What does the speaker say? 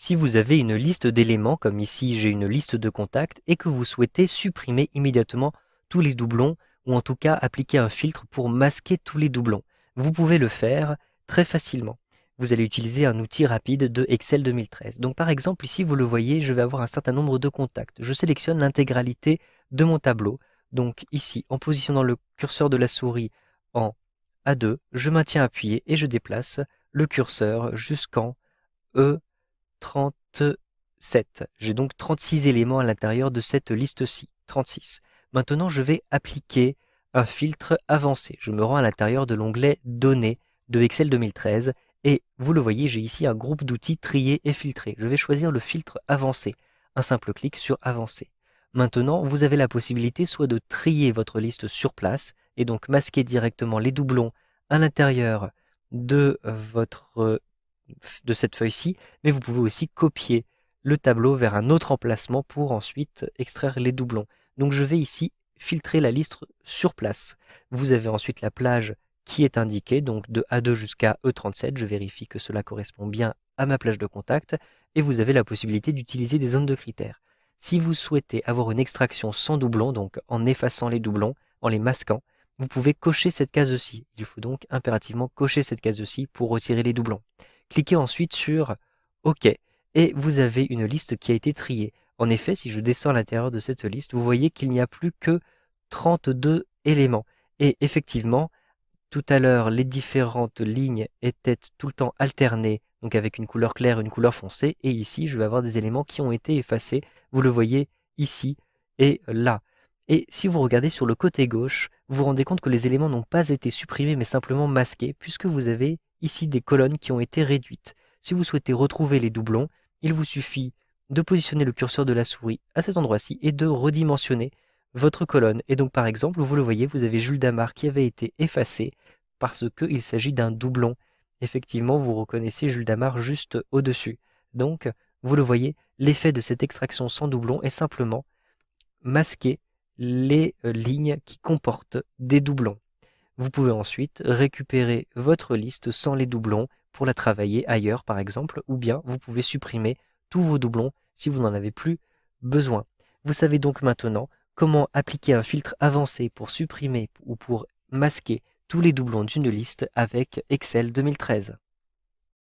Si vous avez une liste d'éléments, comme ici j'ai une liste de contacts, et que vous souhaitez supprimer immédiatement tous les doublons, ou en tout cas appliquer un filtre pour masquer tous les doublons, vous pouvez le faire très facilement. Vous allez utiliser un outil rapide de Excel 2013. Donc par exemple, ici vous le voyez, je vais avoir un certain nombre de contacts. Je sélectionne l'intégralité de mon tableau. Donc ici, en positionnant le curseur de la souris en A2, je maintiens appuyé et je déplace le curseur jusqu'en E37. J'ai donc 36 éléments à l'intérieur de cette liste-ci. 36. Maintenant, je vais appliquer un filtre avancé. Je me rends à l'intérieur de l'onglet Données de Excel 2013 et vous le voyez, j'ai ici un groupe d'outils trier et filtrer. Je vais choisir le filtre avancé. Un simple clic sur Avancer. Maintenant, vous avez la possibilité soit de trier votre liste sur place et donc masquer directement les doublons à l'intérieur de de cette feuille-ci, mais vous pouvez aussi copier le tableau vers un autre emplacement pour ensuite extraire les doublons. Donc je vais ici filtrer la liste sur place. Vous avez ensuite la plage qui est indiquée, donc de A2 jusqu'à E37. Je vérifie que cela correspond bien à ma plage de contact et vous avez la possibilité d'utiliser des zones de critères. Si vous souhaitez avoir une extraction sans doublons, donc en effaçant les doublons, en les masquant, vous pouvez cocher cette case-ci. Il faut donc impérativement cocher cette case-ci pour retirer les doublons. Cliquez ensuite sur OK et vous avez une liste qui a été triée. En effet, si je descends à l'intérieur de cette liste, vous voyez qu'il n'y a plus que 32 éléments. Et effectivement, tout à l'heure, les différentes lignes étaient tout le temps alternées, donc avec une couleur claire et une couleur foncée. Et ici, je vais avoir des éléments qui ont été effacés. Vous le voyez ici et là. Et si vous regardez sur le côté gauche, vous vous rendez compte que les éléments n'ont pas été supprimés mais simplement masqués puisque vous avez ici des colonnes qui ont été réduites. Si vous souhaitez retrouver les doublons, il vous suffit de positionner le curseur de la souris à cet endroit-ci et de redimensionner votre colonne. Et donc par exemple, vous le voyez, vous avez Jules Damar qui avait été effacé parce qu'il s'agit d'un doublon. Effectivement, vous reconnaissez Jules Damar juste au-dessus. Donc, vous le voyez, l'effet de cette extraction sans doublon est simplement masquer les lignes qui comportent des doublons. Vous pouvez ensuite récupérer votre liste sans les doublons pour la travailler ailleurs par exemple, ou bien vous pouvez supprimer tous vos doublons si vous n'en avez plus besoin. Vous savez donc maintenant comment appliquer un filtre avancé pour supprimer ou pour masquer tous les doublons d'une liste avec Excel 2013.